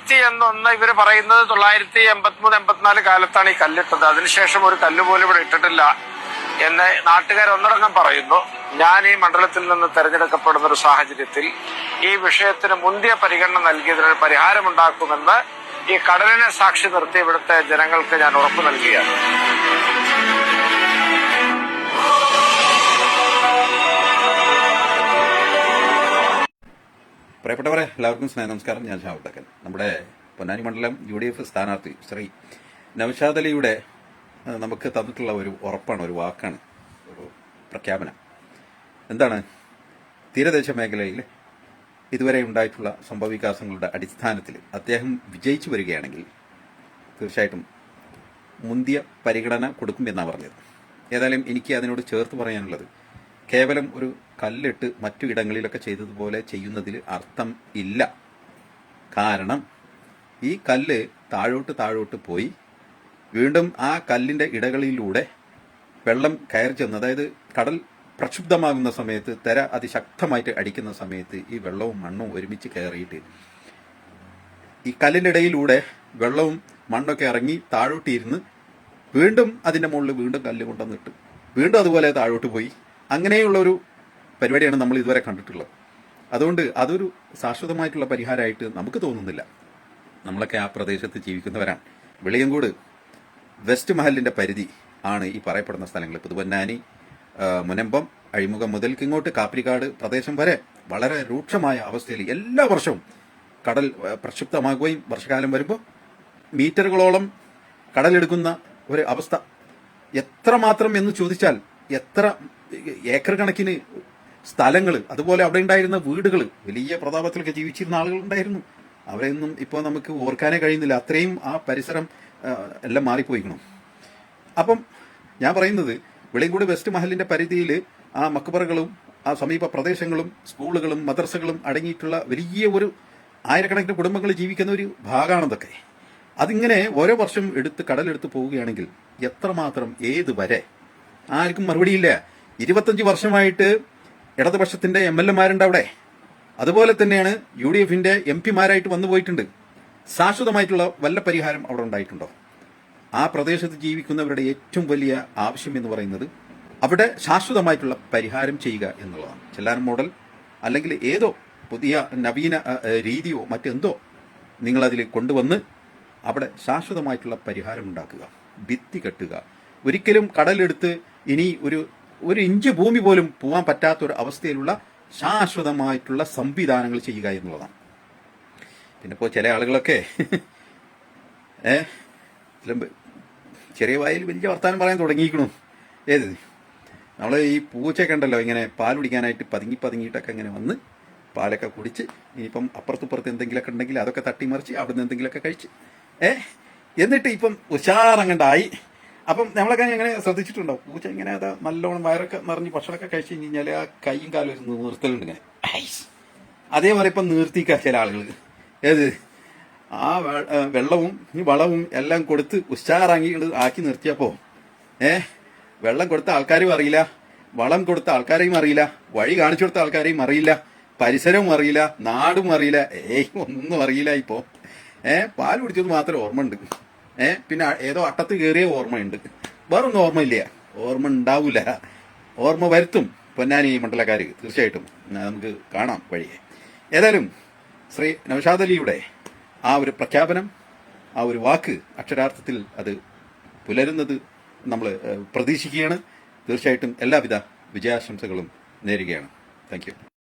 1901 ഇവര് പറയുന്നത് 1983-84 കാലത്താണ് ഈ കല്ലിട്ടത്. അതിനുശേഷം ഒരു കല്ല് പോലും ഇവിടെ ഇട്ടിട്ടില്ല എന്ന് നാട്ടുകാർ ഒന്നടങ്കം പറയുന്നു. ഞാൻ ഈ മണ്ഡലത്തിൽ നിന്ന് തെരഞ്ഞെടുക്കപ്പെടുന്ന ഒരു സാഹചര്യത്തിൽ ഈ വിഷയത്തിന് മുന്തിയ പരിഗണന നൽകിയതിന് പരിഹാരമുണ്ടാക്കുമെന്ന് ഈ കടലിനെ സാക്ഷി നിർത്തി ഇവിടുത്തെ ജനങ്ങൾക്ക് ഞാൻ ഉറപ്പു നൽകുകയാണ്. പ്രിയപ്പെട്ടവരെ, എല്ലാവർക്കും സ്നേഹ നമസ്കാരം. ഞാൻ ഷാവുത്തക്കൻ. നമ്മുടെ പൊന്നാനി മണ്ഡലം UDF സ്ഥാനാർത്ഥി ശ്രീ നൗഷാദ് അലിയുടെ നമുക്ക് തന്നിട്ടുള്ള ഒരു ഉറപ്പാണ്, ഒരു വാക്കാണ്, ഒരു പ്രഖ്യാപനം. എന്താണ്? തീരദേശ മേഖലയിൽ ഇതുവരെ ഉണ്ടായിട്ടുള്ള സംഭവവികാസങ്ങളുടെ അടിസ്ഥാനത്തിൽ അദ്ദേഹം വിജയിച്ചു വരികയാണെങ്കിൽ തീർച്ചയായിട്ടും മുന്തിയ പരിഗണന കൊടുക്കുമെന്നാണ് പറഞ്ഞത്. ഏതായാലും എനിക്ക് അതിനോട് ചേർത്ത് പറയാനുള്ളത്, കേവലം ഒരു കല്ലിട്ട് മറ്റു ഇടങ്ങളിലൊക്കെ ചെയ്തതുപോലെ ചെയ്യുന്നതിൽ അർത്ഥം ഇല്ല. കാരണം ഈ കല്ല് താഴോട്ട് പോയി വീണ്ടും ആ കല്ലിൻ്റെ ഇടകളിലൂടെ വെള്ളം കയറി ചെന്ന്, അതായത് കടൽ പ്രക്ഷുബ്ധമാകുന്ന സമയത്ത്, തിര അതിശക്തമായിട്ട് അടിക്കുന്ന സമയത്ത് ഈ വെള്ളവും മണ്ണും ഒരുമിച്ച് കയറിയിട്ട് ഈ കല്ലിൻ്റെ ഇടയിലൂടെ വെള്ളവും മണ്ണൊക്കെ ഇറങ്ങി താഴോട്ടിരുന്ന് വീണ്ടും അതിൻ്റെ മുകളിൽ വീണ്ടും കല്ല് കൊണ്ടുവന്നിട്ട് വീണ്ടും അതുപോലെ താഴോട്ട് പോയി. അങ്ങനെയുള്ളൊരു പരിപാടിയാണ് നമ്മൾ ഇതുവരെ കണ്ടിട്ടുള്ളത്. അതുകൊണ്ട് അതൊരു ശാശ്വതമായിട്ടുള്ള പരിഹാരമായിട്ട് നമുക്ക് തോന്നുന്നില്ല. നമ്മളൊക്കെ ആ പ്രദേശത്ത് ജീവിക്കുന്നവരാണ്. വെളിയങ്കോട് വെസ്റ്റ് മഹലിൻ്റെ പരിധി ആണ് ഈ പറയപ്പെടുന്ന സ്ഥലങ്ങൾ. പുതുപൊന്നാനി, മുനമ്പം, അഴിമുഖം മുതൽക്ക് ഇങ്ങോട്ട് കാപ്പിരിക്കാട് പ്രദേശം വരെ വളരെ രൂക്ഷമായ അവസ്ഥയിൽ എല്ലാ വർഷവും കടൽ പ്രക്ഷുബ്ധമാകുകയും വർഷകാലം വരുമ്പോൾ മീറ്ററുകളോളം കടലെടുക്കുന്ന ഒരു അവസ്ഥ. എത്രമാത്രം എന്ന് ചോദിച്ചാൽ എത്ര ഏക്കർ കണക്കിന് സ്ഥലങ്ങൾ, അതുപോലെ അവിടെ ഉണ്ടായിരുന്ന വീടുകൾ, വലിയ പ്രതാപത്തിലൊക്കെ ജീവിച്ചിരുന്ന ആളുകൾ ഉണ്ടായിരുന്നു. അവരെയൊന്നും ഇപ്പോൾ നമുക്ക് ഓർക്കാനേ കഴിയുന്നില്ല. അത്രയും ആ പരിസരം എല്ലാം മാറിപ്പോയിക്കണം. അപ്പം ഞാൻ പറയുന്നത്, വെളിയങ്കോട് വെസ്റ്റ് മഹലിന്റെ പരിധിയിൽ ആ മക്ബറകളും ആ സമീപ പ്രദേശങ്ങളും സ്കൂളുകളും മദ്രസകളും അടങ്ങിയിട്ടുള്ള വലിയ ഒരു ആയിരക്കണക്കിന് കുടുംബങ്ങൾ ജീവിക്കുന്ന ഒരു ഭാഗമാണതൊക്കെ. അതിങ്ങനെ ഓരോ വർഷം കടലെടുത്ത് പോവുകയാണെങ്കിൽ എത്രമാത്രം, ഏത് വരെ? ആർക്കും മറുപടിയില്ല. 25 വർഷമായിട്ട് ഇടതുപക്ഷത്തിന്റെ MLA-മാരുണ്ട് അവിടെ. അതുപോലെ തന്നെയാണ് UDF-ന്റെ MP-മാരായിട്ട് വന്നു പോയിട്ടുണ്ട്. ശാശ്വതമായിട്ടുള്ള വല്ല പരിഹാരം അവിടെ ഉണ്ടായിട്ടുണ്ടോ? ആ പ്രദേശത്ത് ജീവിക്കുന്നവരുടെ ഏറ്റവും വലിയ ആവശ്യം എന്ന് പറയുന്നത് അവിടെ ശാശ്വതമായിട്ടുള്ള പരിഹാരം ചെയ്യുക എന്നുള്ളതാണ്. ചെല്ലാനം മോഡൽ അല്ലെങ്കിൽ ഏതോ പുതിയ നവീന രീതിയോ മറ്റെന്തോ നിങ്ങളതിൽ കൊണ്ടുവന്ന് അവിടെ ശാശ്വതമായിട്ടുള്ള പരിഹാരം ഉണ്ടാക്കുക, ഭിത്തി കെട്ടുക. ഒരിക്കലും കടലെടുത്ത് ഇനി ഒരു ഇഞ്ച് ഭൂമി പോലും പോകാൻ പറ്റാത്തൊരു അവസ്ഥയിലുള്ള ശാശ്വതമായിട്ടുള്ള സംവിധാനങ്ങൾ ചെയ്യുക എന്നുള്ളതാണ്. പിന്നെ ഇപ്പോൾ ചില ആളുകളൊക്കെ ചെറിയ വായിൽ വലിയ വർത്താനം പറയാൻ തുടങ്ങിയിരിക്കണു. ഏത് നമ്മൾ ഈ പൂച്ചയൊക്കെ ഉണ്ടല്ലോ, ഇങ്ങനെ പാൽ കുടിക്കാനായിട്ട് പതുങ്ങിയിട്ടൊക്കെ ഇങ്ങനെ വന്ന് പാലൊക്കെ കുടിച്ച് ഇനിയിപ്പം അപ്പുറത്തുപ്പുറത്ത് എന്തെങ്കിലുമൊക്കെ ഉണ്ടെങ്കിൽ അതൊക്കെ തട്ടിമറിച്ച് അവിടുന്ന് എന്തെങ്കിലുമൊക്കെ കഴിച്ച് എന്നിട്ട് ഇപ്പം ഉഷാറങ്ങണ്ടായി. അപ്പം നമ്മളൊക്കെ എങ്ങനെ ശ്രദ്ധിച്ചിട്ടുണ്ടോ? പൂച്ച ഇങ്ങനെ അതാ നല്ലോണം വയറൊക്കെ നിറഞ്ഞ് ഭക്ഷണമൊക്കെ കഴിച്ച് കഴിഞ്ഞാൽ ആ കൈയും കാലും ഒരു നിർത്തലുണ്ട് ഇങ്ങനെ. അതേപോലെ ഇപ്പം നിർത്തിക്ക ചില ആളുകൾ. ഏത് ആ വെള്ളവും ഈ വളവും എല്ലാം കൊടുത്ത് ഉഷാറാങ്ങി ആക്കി നിർത്തിയപ്പോൾ വെള്ളം കൊടുത്ത ആൾക്കാരും അറിയില്ല, വളം കൊടുത്ത ആൾക്കാരെയും അറിയില്ല, വഴി കാണിച്ചു കൊടുത്ത ആൾക്കാരെയും അറിയില്ല, പരിസരവും അറിയില്ല, നാടും അറിയില്ല, ഒന്നും അറിയില്ല. ഇപ്പോൾ പാൽ കുടിച്ചത് മാത്രമേ ഓർമ്മയുണ്ട്. പിന്നെ ഏതോ അട്ടത്ത് കയറിയ ഓർമ്മയുണ്ട്, വേറൊന്നും ഓർമ്മയില്ല. ഓർമ്മ ഉണ്ടാവില്ല, ഓർമ്മ വരുത്തും പൊന്നാനി മണ്ഡലക്കാർ തീർച്ചയായിട്ടും. നമുക്ക് കാണാം വഴിയെ. ഏതായാലും ശ്രീ നൗഷാദ് അലിയുടെ ആ ഒരു പ്രഖ്യാപനം, ആ ഒരു വാക്ക് അക്ഷരാർത്ഥത്തിൽ അത് പുലരുന്നത് നമ്മൾ പ്രതീക്ഷിക്കുകയാണ്. തീർച്ചയായിട്ടും എല്ലാവിധ വിജയാശംസകളും നേരുകയാണ്. Thank you.